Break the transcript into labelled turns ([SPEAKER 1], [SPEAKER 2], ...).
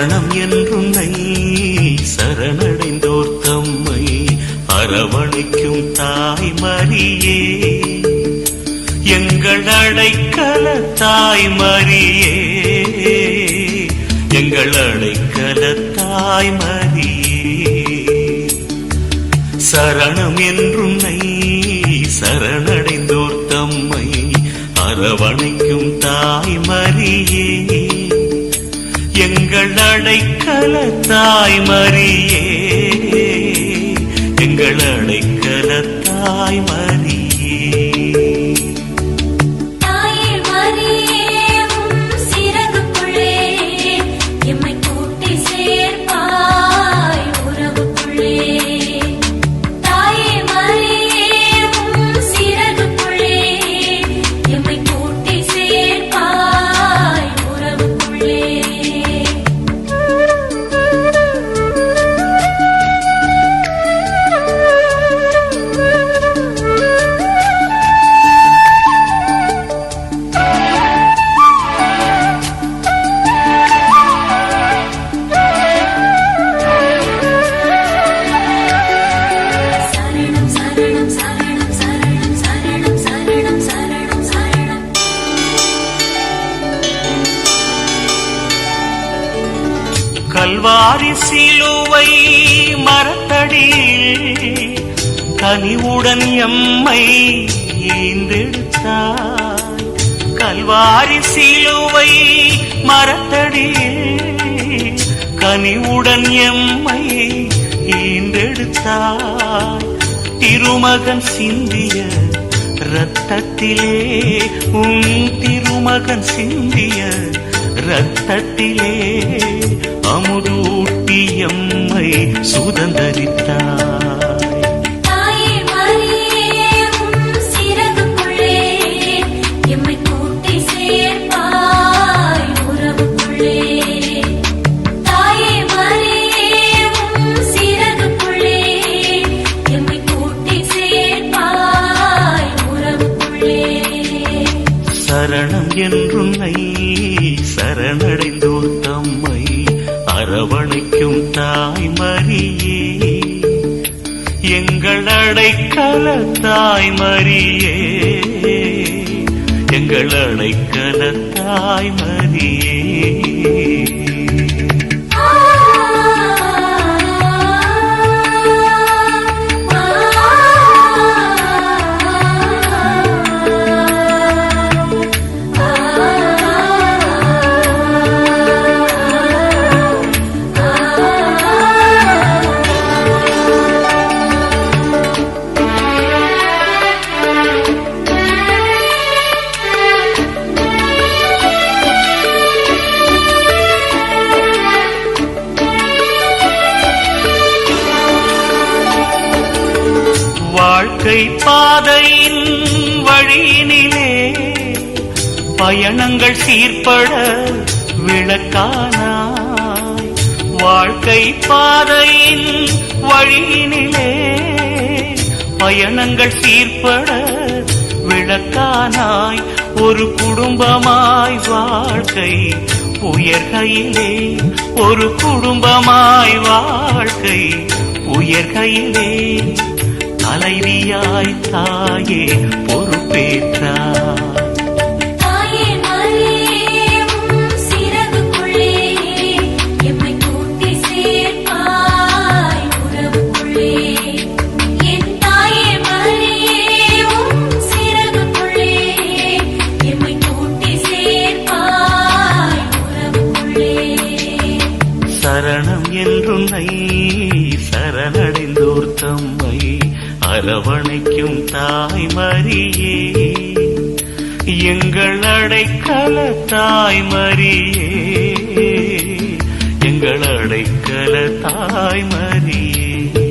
[SPEAKER 1] சரணம் என்றுன்னை சரணடைந்தோர் தம்மை அரவணைக்கும் தாய்மரியே, எங்கள் அடைக்கல தாய்மரியே, எங்கள் அடைக்கல தாய்மரியே. சரணம் என்றுன்னை சரணடைந்தோர் தம்மை அரவணைக்கும் தாய்மரியே, எங்கள் அடைக்கல தாய்மரியே, எங்கள் அடைக்கல தாய்மரியே. கல்வாரி சிலுவை மரத்தடியில் கனிவுடன் எம்மை ஈன்றெடுத்தாய். கல்வாரி சிலுவை மரத்தடியில் கனிவுடன் எம்மை ஈன்றெடுத்தாய். திருமகன் சிந்திய இரத்தத்திலே, உன் திருமகன் சிந்திய இரத்தத்திலே அமுதூட்டி எம்மை சுதந்தரித்தாய். சரணம் என்றுன்னை சரணடைந்தோர் தம்மை அரவணைக்கும் தாய்மரியே, எங்கள் அடைக்கல தாய்மரியே, எங்கள் அடைக்கல தாய்மரியே. வாழ்க்கை பாதையின் வழியினிலே பயணங்கள் சீர்பட விளக்கானாய். வாழ்க்கை பாதையின் வழியினிலே பயணங்கள் சீர்பட விளக்கானாய். ஒரு குடும்பமாய் வாழ்க்கை உயர்கையிலே, ஒரு குடும்பமாய் வாழ்க்கை உயர்கையிலே தலைவியாய் தாயே பொறுப்பேற்றாய். சரணம் என்றுன்னை சரணடைந்தோர் தம்மை அரவணைக்கும் தாய்மரியே, எங்கள் அடைக்கல தாய்மரியே, எங்கள் அடைக்கல தாய்மரியே.